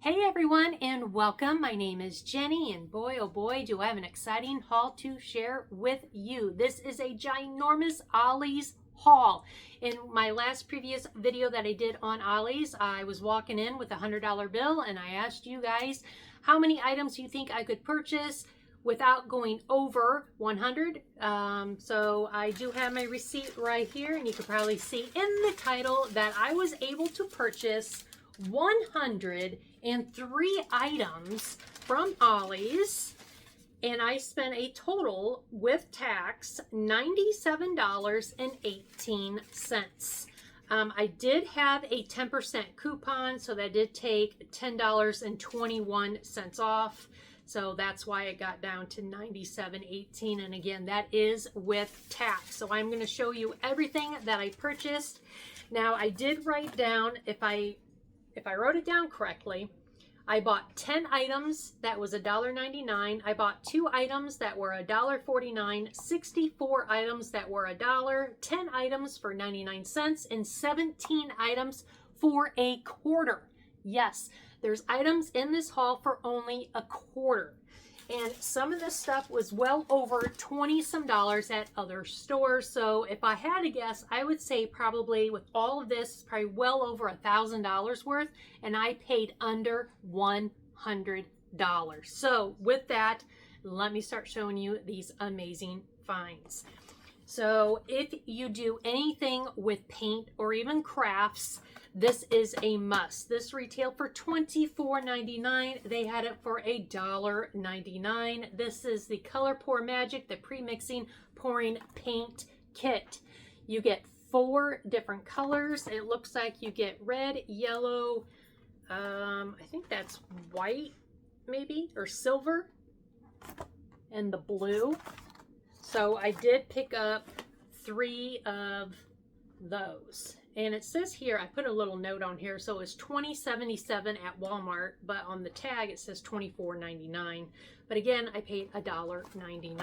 Hey everyone, and welcome. My name is Jenny, and boy oh boy do I have an exciting haul to share with you. This is a ginormous Ollie's haul. In my last previous video that I did on Ollie's, I was walking in with a $100 bill and I asked you guys how many items you think I could purchase without going over 100. So I do have my receipt right here, and you can probably see in the title that I was able to purchase 103 items from Ollie's, and I spent a total with tax $97.18. I did have a 10% coupon, so that did take $10.21 off. So that's why it got down to $97.18, and again, that is with tax. So I'm going to show you everything that I purchased. Now, I did write down, if I wrote it down correctly, I bought 10 items that was $1.99. I bought 2 items that were $1.49, 64 items that were $1, 10 items for 99 cents, and 17 items for a quarter. Yes, there's items in this haul for only a quarter. And some of this stuff was well over 20-some dollars at other stores. So if I had to guess, I would say probably with all of this, probably well over $1,000 worth. And I paid under $100. So with that, let me start showing you these amazing finds. So if you do anything with paint or even crafts, this is a must. This retailed for $24.99. They had it for $1.99. This is the Color Pour Magic, the pre-mixing pouring paint kit. You get 4 different colors. It looks like you get red, yellow, I think that's white maybe, or silver, and the blue. So I did pick up 3 of those. And it says here, I put a little note on here, so it's $20.77 at Walmart, but on the tag it says $24.99. But again, I paid $1.99.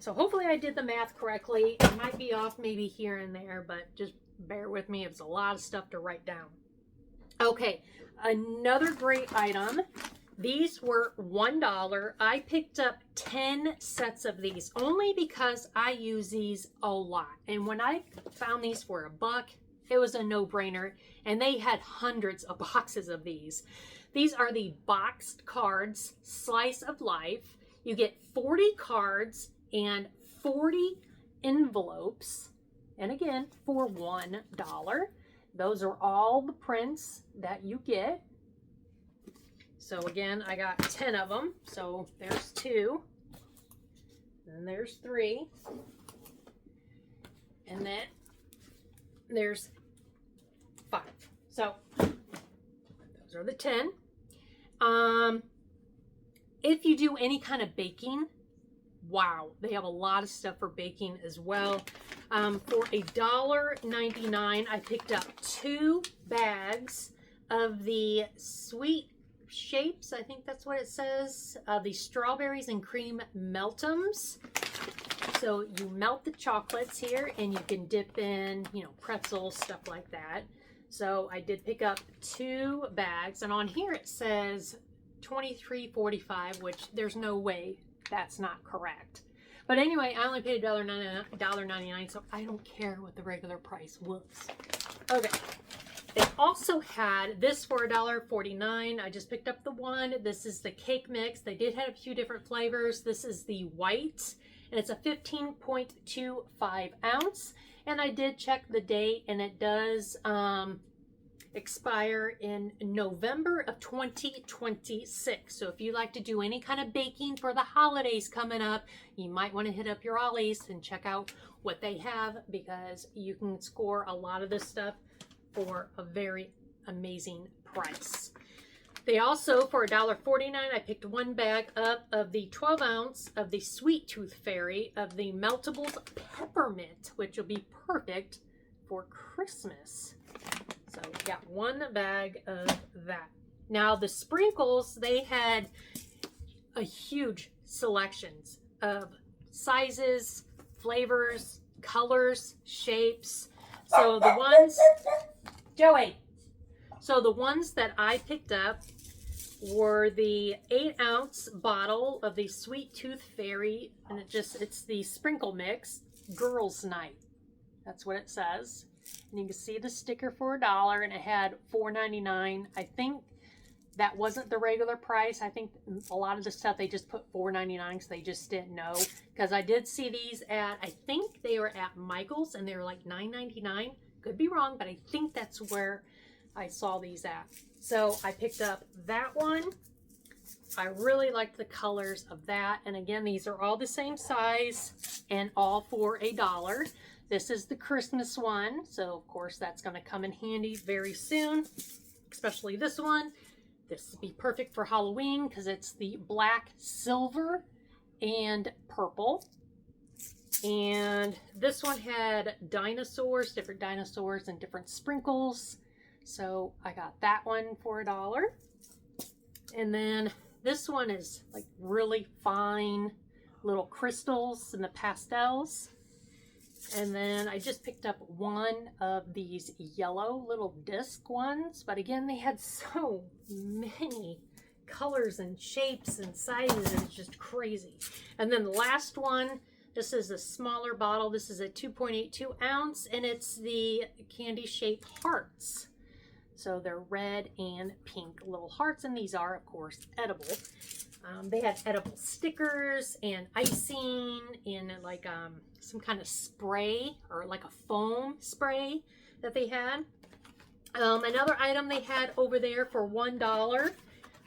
So hopefully I did the math correctly. It might be off maybe here and there, but just bear with me. It was a lot of stuff to write down. Okay, another great item. These were $1. I picked up 10 sets of these only because I use these a lot. And when I found these for $1, it was a no-brainer. And they had hundreds of boxes of these. These are the boxed cards, Slice of Life. You get 40 cards and 40 envelopes. And again, for $1. Those are all the prints that you get. So again, I got 10 of them. So there's 2. And there's 3. And then there's 5. So those are the 10. If you do any kind of baking, wow, they have a lot of stuff for baking as well. For $1.99, I picked up 2 bags of the Sweet Shapes, I think that's what it says, the strawberries and cream meltums. So you melt the chocolates here and you can dip in, pretzels, stuff like that. So I did pick up 2 bags, and on here it says $23.45, which there's no way that's not correct. But anyway, I only paid $1.99, so I don't care what the regular price was. Okay. They also had this for $1.49. I just picked up the one. This is the cake mix. They did have a few different flavors. This is the white, and it's a 15.25 ounce. And I did check the date, and it does expire in November of 2026. So if you like to do any kind of baking for the holidays coming up, you might want to hit up your Ollie's and check out what they have, because you can score a lot of this stuff for a very amazing price. They also, for $1.49, I picked 1 bag up of the 12 ounce of the Sweet Tooth Fairy of the Meltables Peppermint, which will be perfect for Christmas. So we got 1 bag of that. Now the sprinkles, they had a huge selections of sizes, flavors, colors, shapes. So the ones, Joey, so the ones that I picked up were the 8-ounce bottle of the Sweet Tooth Fairy, and it's the sprinkle mix, Girls Night. That's what it says. And you can see the sticker for $1, and it had $4.99. I think that wasn't the regular price. I think a lot of the stuff they just put $4.99 because they just didn't know. Because I did see these at, I think they were at Michael's, and they were like $9.99. Could be wrong, but I think that's where I saw these at. So I picked up that one. I really liked the colors of that. And again, these are all the same size and all for $1. This is the Christmas one. So of course that's going to come in handy very soon, especially this one. This would be perfect for Halloween because it's the black, silver, and purple. And this one had dinosaurs, different dinosaurs and different sprinkles. So I got that one for $1. And then this one is like really fine little crystals in the pastels. And then I just picked up one of these yellow little disc ones. But again, they had so many colors and shapes and sizes. It's just crazy. And then the last one, this is a smaller bottle. This is a 2.82 ounce, and it's the candy shaped hearts. So they're red and pink little hearts, and these are, of course, edible. They had edible stickers and icing and like some kind of spray or like a foam spray that they had. Another item they had over there for $1.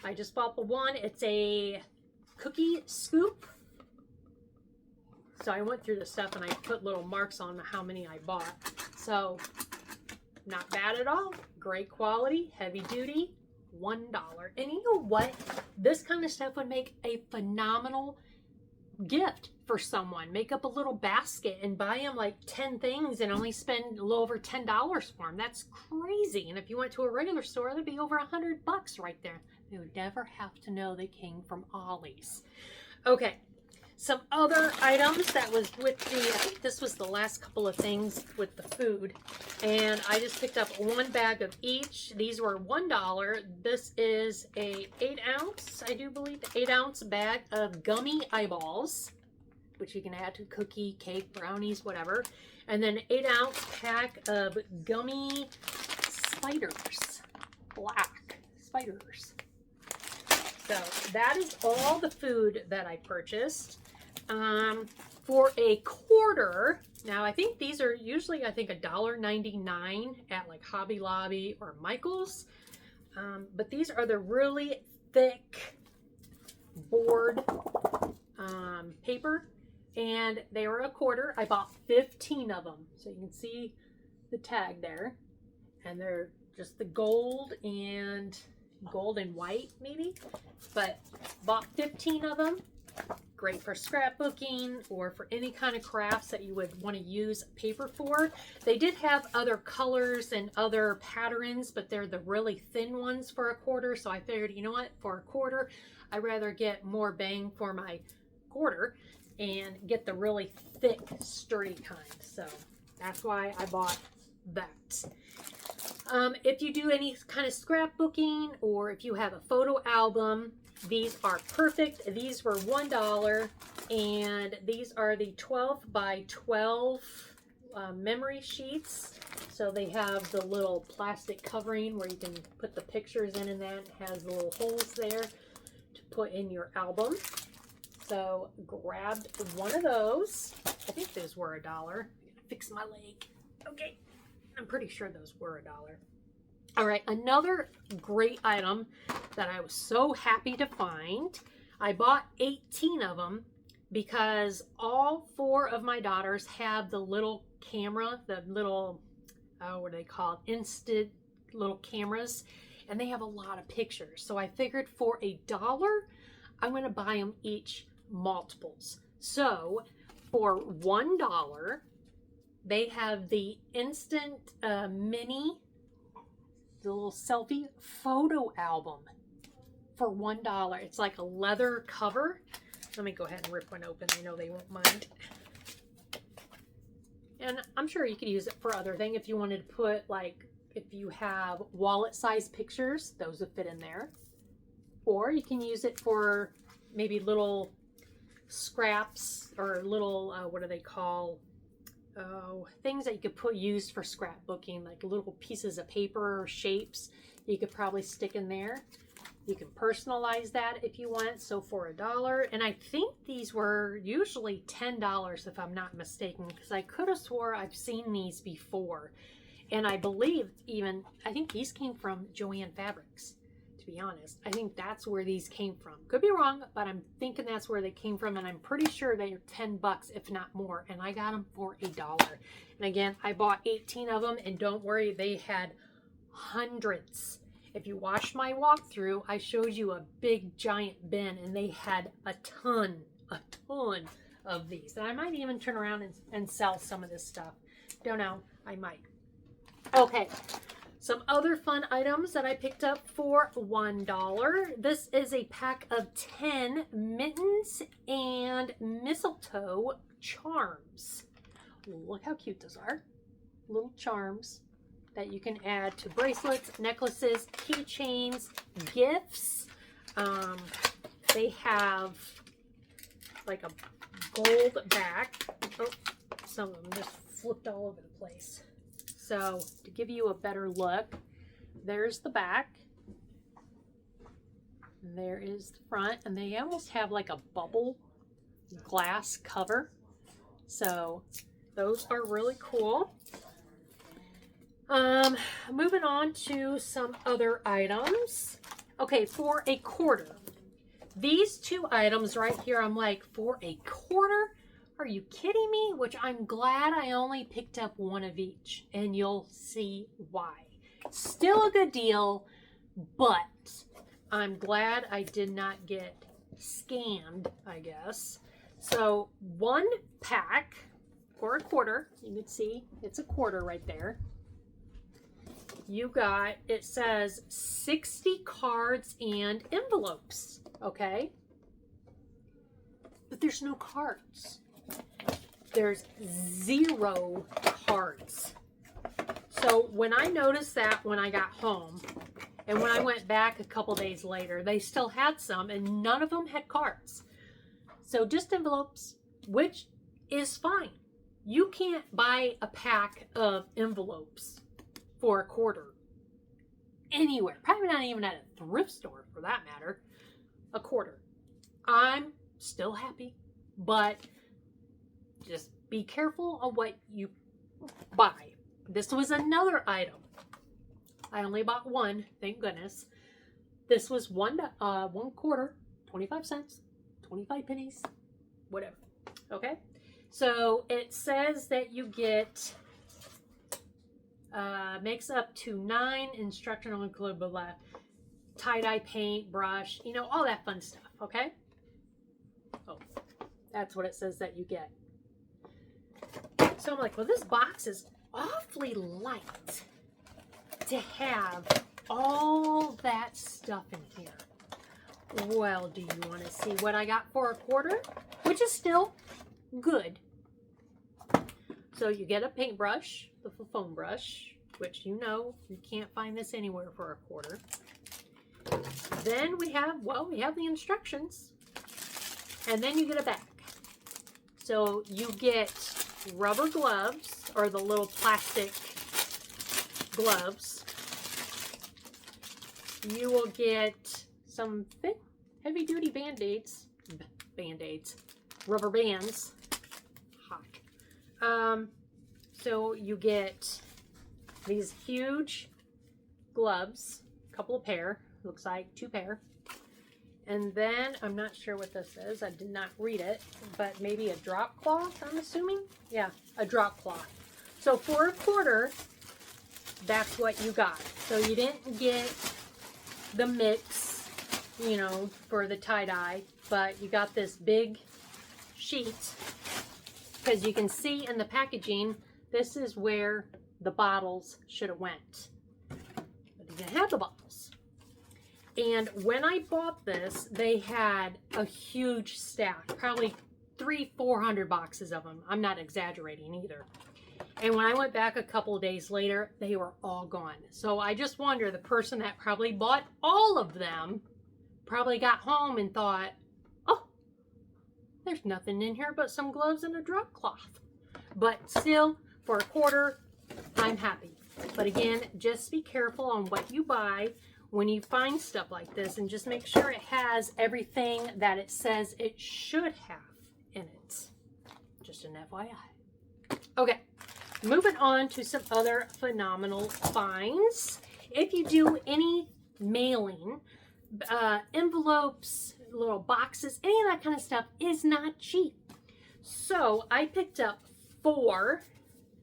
I just bought the one. It's a cookie scoop. So I went through the stuff and I put little marks on how many I bought. So not bad at all. Great quality, heavy duty, $1. And you know what? This kind of stuff would make a phenomenal gift for someone. Make up a little basket and buy them like 10 things and only spend a little over $10 for them. That's crazy. And if you went to a regular store, that'd be over $100 right there. They would never have to know they came from Ollie's. Okay. Some other items that was with the, I think this was the last couple of things with the food. And I just picked up one bag of each. These were $1. This is a 8-ounce, I do believe, 8-ounce bag of gummy eyeballs, which you can add to cookie, cake, brownies, whatever. And then an 8-ounce pack of gummy spiders, black spiders. So that is all the food that I purchased. For a quarter, now I think these are usually, I think, $1.99 at like Hobby Lobby or Michael's. But these are the really thick board paper, and they were a quarter. I bought 15 of them. So you can see the tag there. And they're just the gold and white maybe, but bought 15 of them. Great for scrapbooking or for any kind of crafts that you would want to use paper for. They did have other colors and other patterns, but they're the really thin ones for a quarter. So I figured, you know what, for a quarter, I'd rather get more bang for my quarter and get the really thick, sturdy kind. So that's why I bought that. If you do any kind of scrapbooking or if you have a photo album, these are perfect. These were $1, and these are the 12 by 12 memory sheets. So they have the little plastic covering where you can put the pictures in, and that has the little holes there to put in your album. So grabbed one of those. I think those were $1. I'm gonna fix my leg. Okay, I'm pretty sure those were $1. All right, another great item that I was so happy to find. I bought 18 of them because all 4 of my daughters have the little camera, the little, what do they call it? Instant little cameras, and they have a lot of pictures. So I figured for $1, I'm going to buy them each multiples. So for $1, they have the instant mini, the little selfie photo album for $1. It's like a leather cover. Let me go ahead and rip one open. I know they won't mind. And I'm sure you could use it for other things. If you wanted to put, like, if you have wallet size pictures, those would fit in there. or you can use it for maybe little scraps or little, what do they call, things that you could use for scrapbooking, like little pieces of paper or shapes you could probably stick in there. You can personalize that if you want. So for $1, and I think these were usually $10 if I'm not mistaken, because I could have swore I've seen these before. And I believe even, I think these came from Joann Fabrics, to be honest. I think that's where these came from. Could be wrong, but I'm thinking that's where they came from, and I'm pretty sure they are 10 bucks, if not more, and I got them for $1. And again, I bought 18 of them, and don't worry, they had hundreds. If you watched my walkthrough, I showed you a big giant bin, and they had a ton of these. And I might even turn around and sell some of this stuff. Don't know, I might. Okay, some other fun items that I picked up for $1. This is a pack of 10 mittens and mistletoe charms. Look how cute those are. Little charms that you can add to bracelets, necklaces, keychains, gifts. They have like a gold back. Oh, some of them just flipped all over the place. So to give you a better look, there's the back. There is the front, and they almost have like a bubble glass cover. So those are really cool. Moving on to some other items. Okay, for $1. These two items right here, I'm like, for $1? Are you kidding me? Which I'm glad I only picked up one of each, and you'll see why. Still a good deal, but I'm glad I did not get scammed, I guess. So one pack for $1, you can see it's $1 right there. You got, it says 60 cards and envelopes, okay? But there's no cards. There's 0 cards. So when I noticed that when I got home, and when I went back a couple days later, they still had some, and none of them had cards. So just envelopes, which is fine. You can't buy a pack of envelopes for $1 anywhere. Probably not even at a thrift store for that matter. $1. I'm still happy, but just be careful of what you buy. This was another item. I only bought one, thank goodness. This was $1, 25 cents, 25 pennies, whatever. Okay, so it says that you get makes up to 9 instructional include blah, blah, tie-dye paint, brush, you know, all that fun stuff. Okay, oh, that's what it says that you get. So I'm like, well, this box is awfully light to have all that stuff in here. Well, do you want to see what I got for $1? Which is still good. So you get a paintbrush, the foam brush, which you know you can't find this anywhere for $1. Then we have, well, we have the instructions, and then you get a bag. So you get rubber gloves, or the little plastic gloves. You will get some thick, heavy-duty band-aids, rubber bands, hot. So you get these huge gloves, a couple of pair, looks like 2 pair. And then, I'm not sure what this is, I did not read it, but maybe a drop cloth, I'm assuming? Yeah, a drop cloth. So for $1, that's what you got. So you didn't get the mix, you know, for the tie-dye, but you got this big sheet, because you can see in the packaging, this is where the bottles should have went. But they didn't have the bottles. And when I bought this, they had a huge stack, probably 300-400 boxes of them. I'm not exaggerating either. And when I went back a couple of days later, they were all gone. So I just wonder, the person that probably bought all of them probably got home and thought, oh, there's nothing in here but some gloves and a drop cloth. But still, for a quarter, I'm happy. But again, just be careful on what you buy when you find stuff like this, and just make sure it has everything that it says it should have in it. Just an FYI. Okay, moving on to some other phenomenal finds. If you do any mailing, envelopes, little boxes, any of that kind of stuff is not cheap. So I picked up 4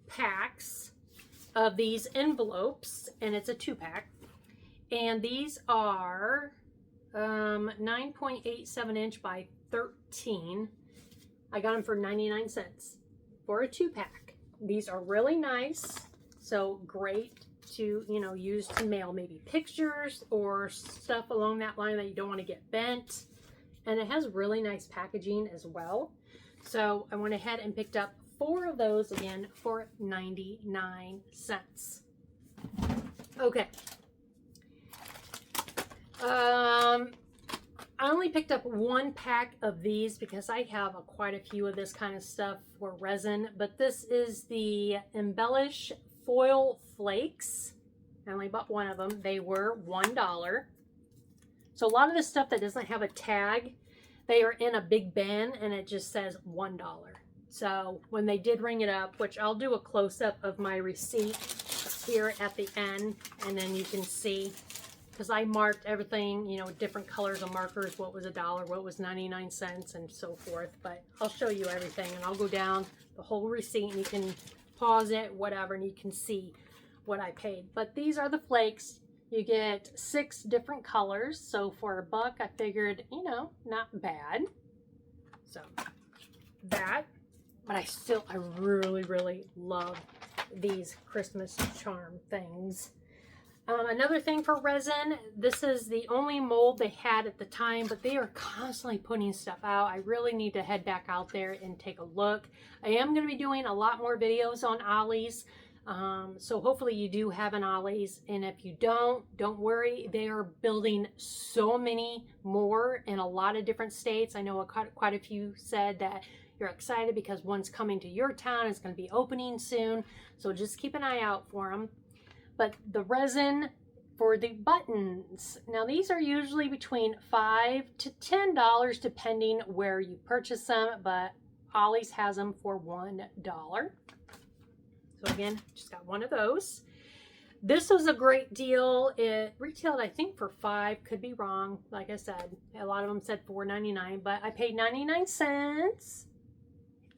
packs of these envelopes, and it's a 2-pack. And these are 9.87 inch by 13. I got them for 99 cents for a 2-pack. These are really nice. So great to, you know, use to mail maybe pictures or stuff along that line that you don't want to get bent. And it has really nice packaging as well. So I went ahead and picked up 4 of those again for 99 cents. Okay. I only picked up 1 pack of these because I have quite a few of this kind of stuff for resin, but this is the Embellish Foil Flakes. I only bought 1 of them. They were $1. So a lot of the stuff that doesn't have a tag, they are in a big bin and it just says $1. So when they did ring it up, which I'll do a close-up of my receipt here at the end, and then you can see, because I marked everything, you know, different colors of markers, what was $1, what was 99 cents, and so forth. But I'll show you everything, and I'll go down the whole receipt, and you can pause it, whatever, and you can see what I paid. But these are the flakes. You get 6 different colors, so for $1, I figured, you know, not bad. So that, but I really, really love these Christmas charm things. Another thing for resin, this is the only mold they had at the time, but they are constantly putting stuff out. I really need to head back out there and take a look. I am going to be doing a lot more videos on Ollie's, so hopefully you do have an Ollie's, and if you don't worry. They are building so many more in a lot of different states. I know quite a few said that you're excited because one's coming to your town. It's going to be opening soon, so just keep an eye out for them. But the resin for the buttons, now these are usually between $5 to $10 depending where you purchase them, but Ollie's has them for $1. So again, just got 1 of those. This was a great deal. It retailed, I think, for $5, could be wrong. Like I said, a lot of them said $4.99, but I paid 99 cents.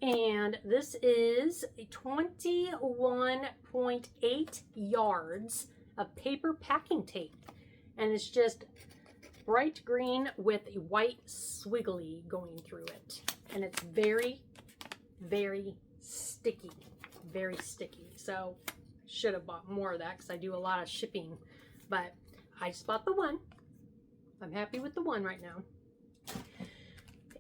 And this is a 21.8 yards of paper packing tape. And it's just bright green with a white swiggly going through it. And it's very, very sticky. Very sticky. So I should have bought more of that because I do a lot of shipping. But I just bought the 1. I'm happy with the 1 right now.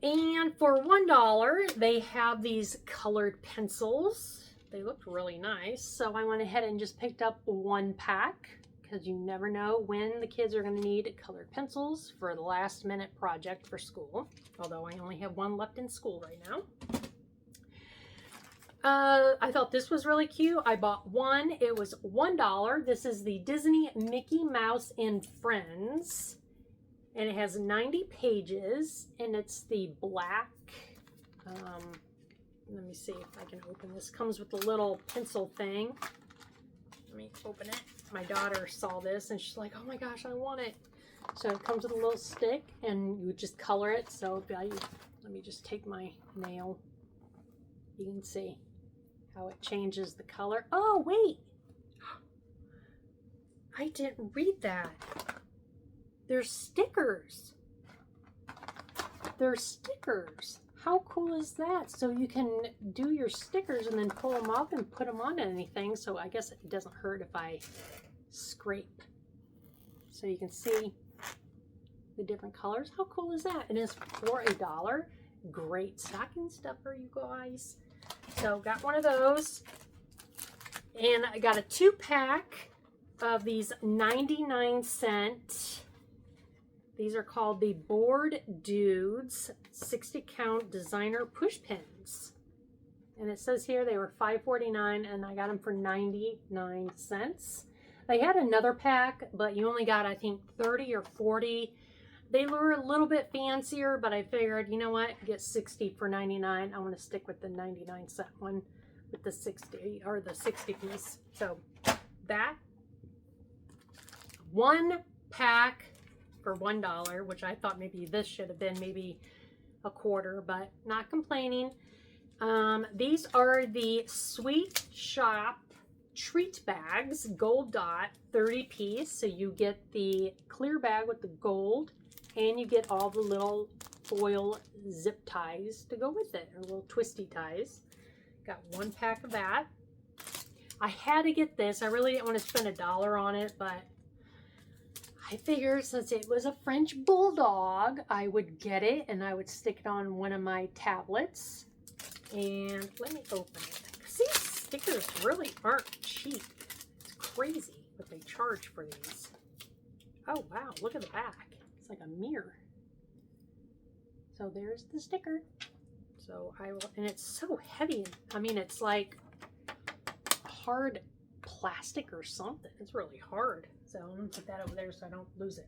And for $1, they have these colored pencils. They looked really nice. So I went ahead and just picked up 1 pack because you never know when the kids are going to need colored pencils for the last minute project for school. Although I only have 1 left in school right now. I thought this was really cute. I bought 1. It was $1. This is the Disney Mickey Mouse and Friends. And it has 90 pages, and it's the black, let me see if I can open this. Comes with a little pencil thing. Let me open it. My daughter saw this, and she's like, oh my gosh, I want it. So it comes with a little stick, and you just color it. So let me just take my nail. You can see how it changes the color. Oh, wait. I didn't read that. There's stickers. There's stickers. How cool is that? So you can do your stickers and then pull them off and put them on anything. So I guess it doesn't hurt if I scrape. So you can see the different colors. How cool is that? It is for $1. Great stocking stuffer, you guys. So got 1 of those. And I got a 2-pack of these 99-cent These are called the Board Dudes 60 count designer push pins. And it says here they were $5.49 and I got them for 99 cents. They had another pack, but you only got, I think, 30 or 40. They were a little bit fancier, but I figured, you know what, get 60 for 99. I want to stick with the 99 cent one with the 60 or the 60 piece. So that one pack for $1, which I thought maybe this should have been maybe a quarter, but not complaining. These are the Sweet Shop treat bags, gold dot, 30 piece. So you get the clear bag with the gold and you get all the little foil zip ties to go with it, or little twisty ties. Got one pack of that. I had to get this. I really didn't want to spend $1 on it, but I figured since it was a French bulldog, I would get it and I would stick it on one of my tablets. And let me open it. These stickers really aren't cheap. It's crazy what they charge for these. Oh wow, look at the back. It's like a mirror. So there's the sticker. So I will, and it's so heavy. I mean, it's like hard plastic or something. It's really hard. So I'm gonna put that over there so I don't lose it.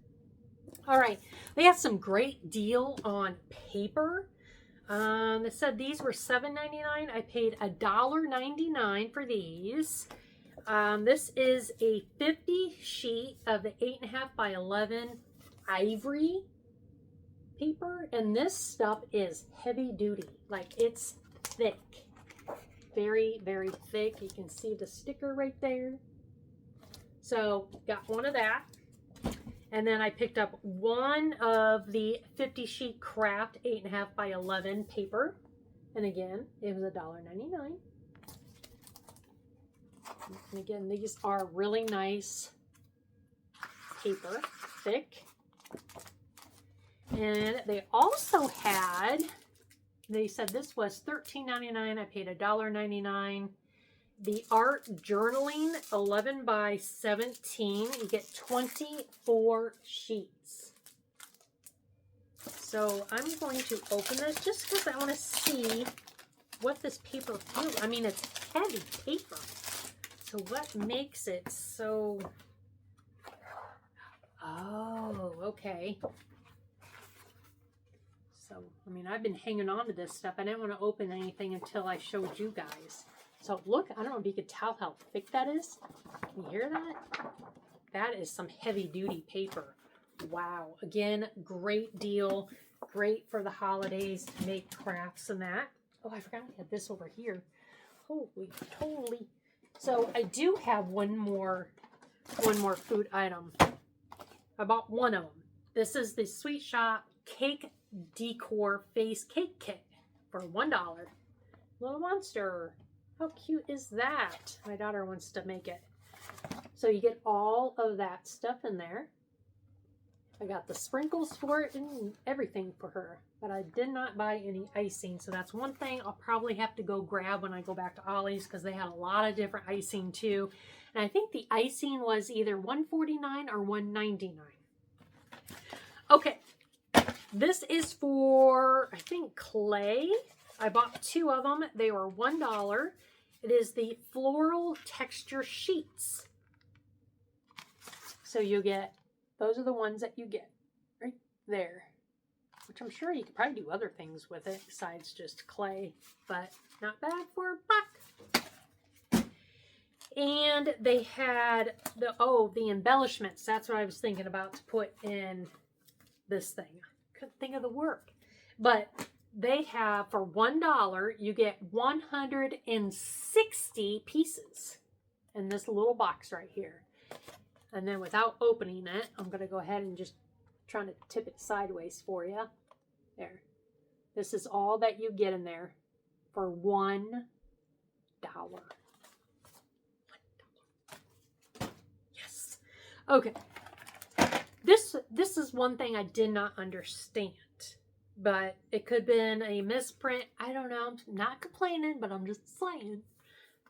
All right, they have some great deal on paper. It said these were $7.99. I paid $1.99 for these. This is a 50 sheet of the 8.5 by 11 ivory paper, and this stuff is heavy duty. Like, it's thick, very, very thick. You can see the sticker right there. So got one of that. And then I picked up one of the 50 sheet craft 8.5 by 11 paper. And again, it was $1.99. And again, these are really nice paper, thick. And they also had, they said this was $13.99. I paid $1.99. The art journaling 11 by 17. You get 24 sheets. So I'm going to open this just because I want to see what this paper feels. I mean, it's heavy paper. So what makes it so... Oh, okay. So, I mean, I've been hanging on to this stuff. I didn't want to open anything until I showed you guys. So look, I don't know if you could tell how thick that is. Can you hear that? That is some heavy duty paper. Wow. Again, great deal. Great for the holidays to make crafts and that. Oh, I forgot I had this over here. Holy totally. So I do have one more food item. I bought one of them. This is the Sweet Shop Cake Decor Face Cake Kit for $1. Little monster. How cute is that? My daughter wants to make it. So you get all of that stuff in there. I got the sprinkles for it and everything for her. But I did not buy any icing. So that's one thing I'll probably have to go grab when I go back to Ollie's, because they had a lot of different icing too. And I think the icing was either $1.49 or $1.99. Okay. This is for, I think, clay. I bought two of them. They were $1. It is the floral texture sheets. So you get, those are the ones that you get right there. Which I'm sure you could probably do other things with it besides just clay. But not bad for a buck. And they had the, oh, the embellishments. That's what I was thinking about to put in this thing. I couldn't think of the word. But they have, for $1, you get 160 pieces in this little box right here. And then without opening it, I'm going to go ahead and just trying to tip it sideways for you. There. This is all that you get in there for $1. Yes. Okay. This is one thing I did not understand. But it could have been a misprint. I don't know. I'm not complaining, but I'm just saying.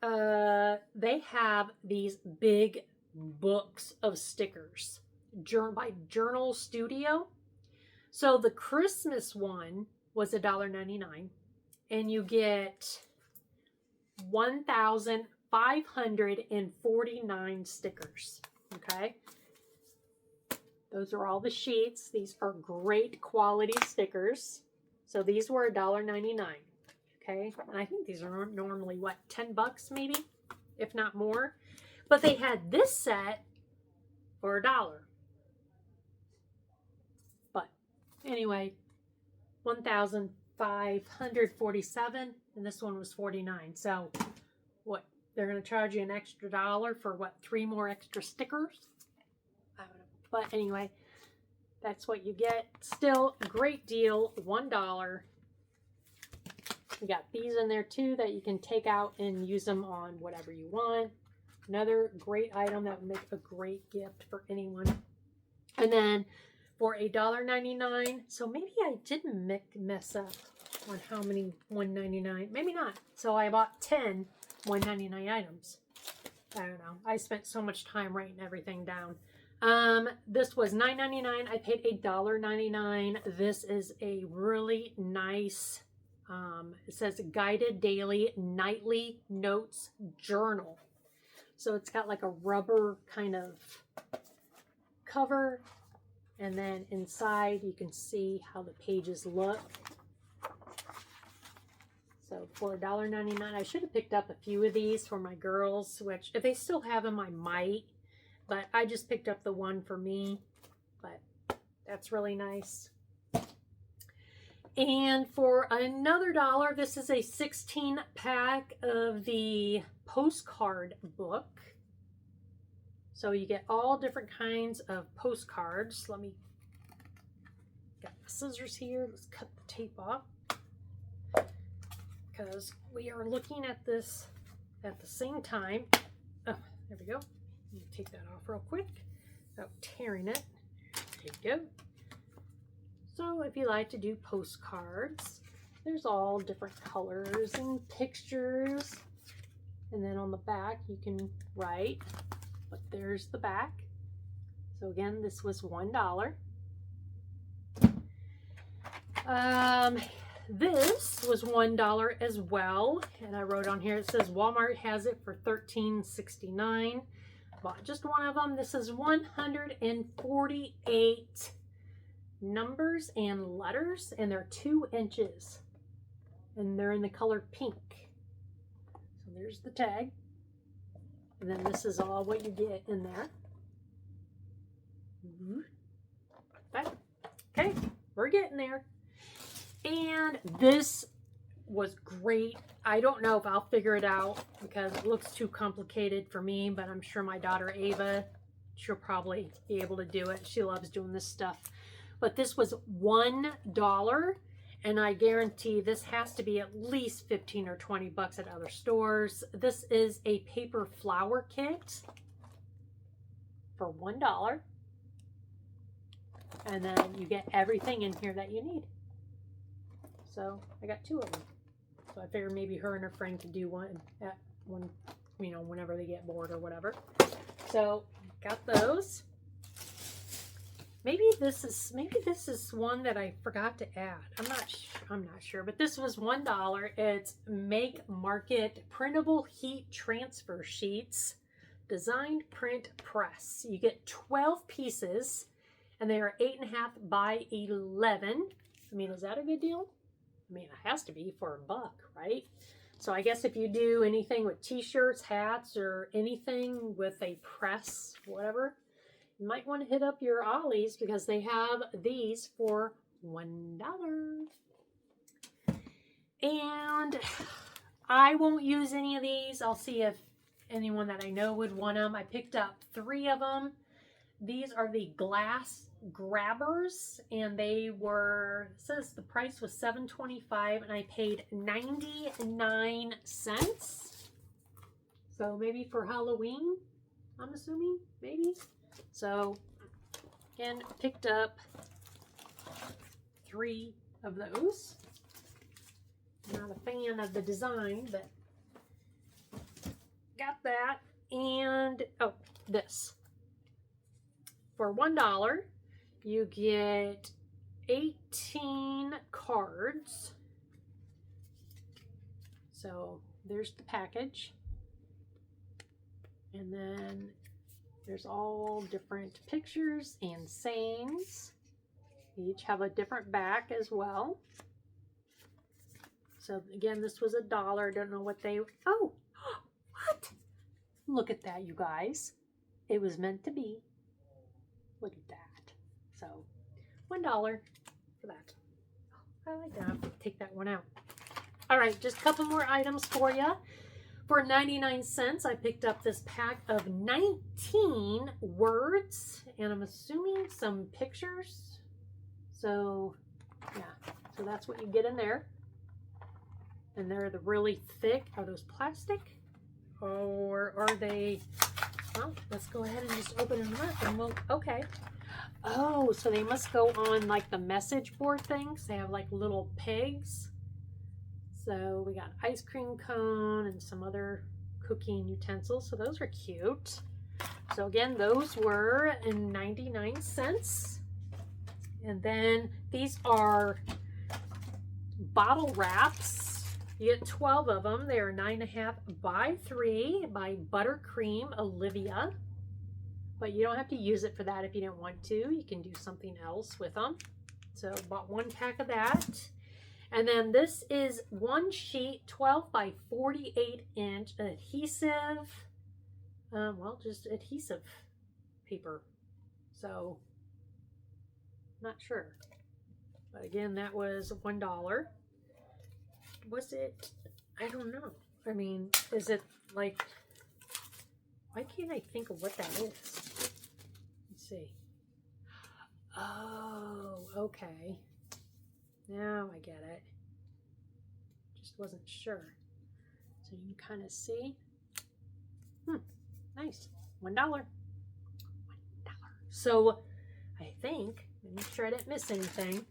They have these big books of stickers by Journal Studio. So the Christmas one was $1.99, and you get 1,549 stickers. Okay. Those are all the sheets. These are great quality stickers. So these were $1.99. Okay. And I think these are normally, what, 10 bucks maybe, if not more. But they had this set for $1. But anyway, 1,547, and this one was 49. So what, they're going to charge you an extra $1 for what, 3 more extra stickers? I don't know. But anyway, that's what you get. Still a great deal, $1. We got these in there too that you can take out and use them on whatever you want. Another great item that would make a great gift for anyone. And then for $1.99, so maybe I didn't mess up on how many $1.99. Maybe not. So I bought 10 $1.99 items. I don't know. I spent so much time writing everything down. This was $9.99. I paid $1.99. This is a really nice, it says guided daily nightly notes journal. So it's got like a rubber kind of cover, and then inside you can see how the pages look. So for $1.99, I should have picked up a few of these for my girls, which if they still have them, I might. But I just picked up the one for me. But that's really nice. And for another $1, this is a 16 pack of the postcard book. So you get all different kinds of postcards. Let me, got the scissors here. Let's cut the tape off, because we are looking at this at the same time. Oh, there we go. Let me take that off real quick without tearing it. There you go. So if you like to do postcards, there's all different colors and pictures. And then on the back you can write, but there's the back. So again, this was $1. This was $1 as well. And I wrote on here, it says Walmart has it for $13.69. Bought just one of them. This is 148 numbers and letters, and they're 2 inches, and they're in the color pink. So there's the tag, and then this is all what you get in there. Okay, we're getting there. And this was great. I don't know if I'll figure it out because it looks too complicated for me, but I'm sure my daughter Ava, she'll probably be able to do it. She loves doing this stuff. But this was $1, and I guarantee this has to be at least 15 or 20 bucks at other stores. This is a paper flower kit for $1. And then you get everything in here that you need. So I got 2 of them. So I figured maybe her and her friend could do one at one, you know, whenever they get bored or whatever. So got those. Maybe this is one that I forgot to add. I'm not sure, but this was $1. It's Make Market printable heat transfer sheets, designed print press. You get 12 pieces, and they are 8.5 by 11. I mean, is that a good deal? I mean, it has to be for $1, right? So I guess if you do anything with t-shirts, hats, or anything with a press, whatever, you might want to hit up your Ollies because they have these for $1. And I won't use any of these. I'll see if anyone that I know would want them. I picked up 3 of them. These are the glass grabbers, and they were, it says the price was $7.25, and I paid 99 cents. So maybe for Halloween, I'm assuming, maybe. So again, picked up 3 of those. Not a fan of the design, but got that. And oh, this for $1, you get 18 cards. So there's the package. And then there's all different pictures and sayings. Each have a different back as well. So again, this was $1. I don't know what they, oh, what? Look at that, you guys. It was meant to be. Look at that. So $1 for that. I like that. I'll take that one out. All right, just a couple more items for you. For 99 cents, I picked up this pack of 19 words, and I'm assuming some pictures. So, yeah, so that's what you get in there. And they're the really thick. Are those plastic? Or are they, well, let's go ahead and just open them up and we'll, okay. Oh, so they must go on like the message board things. They have like little pegs. So we got ice cream cone and some other cooking utensils. So those are cute. So again, those were in 99 cents. And then these are bottle wraps. You get 12 of them. They are 9.5 by 3 by Buttercream Olivia. But you don't have to use it for that if you don't want to. You can do something else with them. So bought one pack of that. And then this is one sheet, 12 by 48 inch adhesive, well, just adhesive paper. So, not sure. But again, that was $1. Was it, I don't know. I mean, is it like, why can't I think of what that is? Let's see. Oh, okay. Now I get it. Just wasn't sure. So you can kind of see. Nice. $1. $1. So I think, let me make sure I didn't miss anything.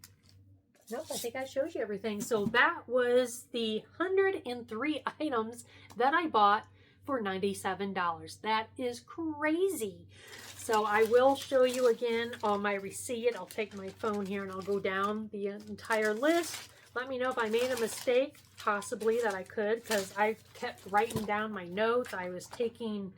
Nope, I think I showed you everything. So that was the 103 items that I bought for $97. That is crazy. So I will show you again on my receipt. I'll take my phone here and I'll go down the entire list. Let me know if I made a mistake, possibly that I could, because I kept writing down my notes. I was taking,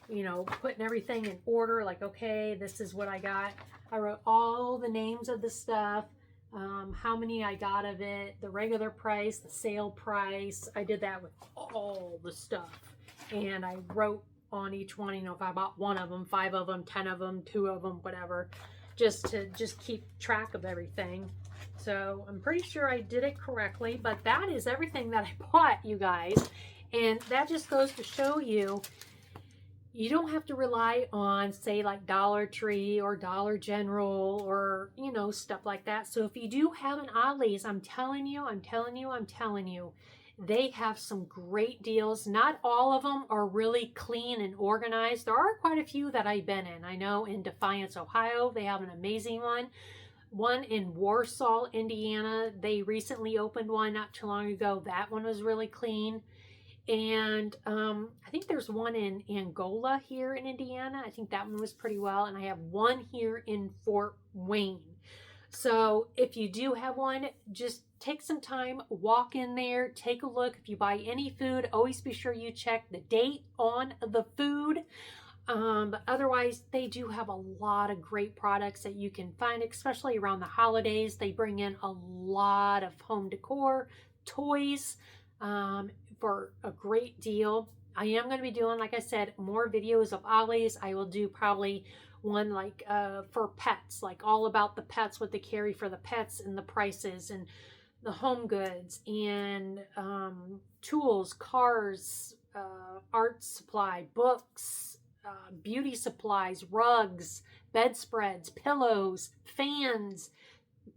you know, putting everything in order, like, okay, this is what I got. I wrote all the names of the stuff, how many I got of it, the regular price, the sale price. I did that with all the stuff. And I wrote on each one, you know, if I bought one of them, 5 of them, 10 of them, 2 of them, whatever, just to keep track of everything. So I'm pretty sure I did it correctly, but that is everything that I bought, you guys. And that just goes to show you, you don't have to rely on, say, like Dollar Tree or Dollar General or, you know, stuff like that. So if you do have an Ollie's, I'm telling you, they have some great deals. Not all of them are really clean and organized. There are quite a few that I've been in. I know in Defiance, Ohio, they have an amazing one. One in Warsaw, Indiana, they recently opened one not too long ago. That one was really clean. And I think there's one in Angola here in Indiana. I think that one was pretty well. And I have one here in Fort Wayne. So if you do have one, just take some time, walk in there, take a look. If you buy any food, always be sure you check the date on the food. But otherwise, they do have a lot of great products that you can find, especially around the holidays. They bring in a lot of home decor, toys, for a great deal. I am going to be doing, like I said, more videos of Ollie's. I will do probably one like for pets, like all about the pets, what they carry for the pets and the prices and the home goods and tools, cars, art supply, books, beauty supplies, rugs, bedspreads, pillows, fans,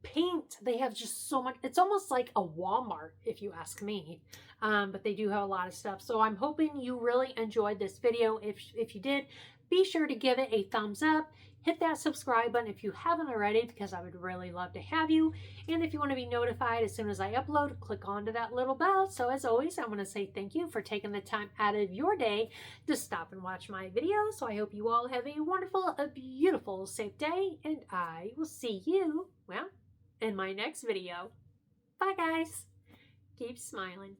paint. They have just so much. It's almost like a Walmart, if you ask me. But they do have a lot of stuff. So I'm hoping you really enjoyed this video. If you did, be sure to give it a thumbs up. Hit that subscribe button if you haven't already, because I would really love to have you. And if you want to be notified as soon as I upload, click onto that little bell. So as always, I want to say thank you for taking the time out of your day to stop and watch my video. So I hope you all have a wonderful, a beautiful, safe day. And I will see you, well, in my next video. Bye, guys. Keep smiling.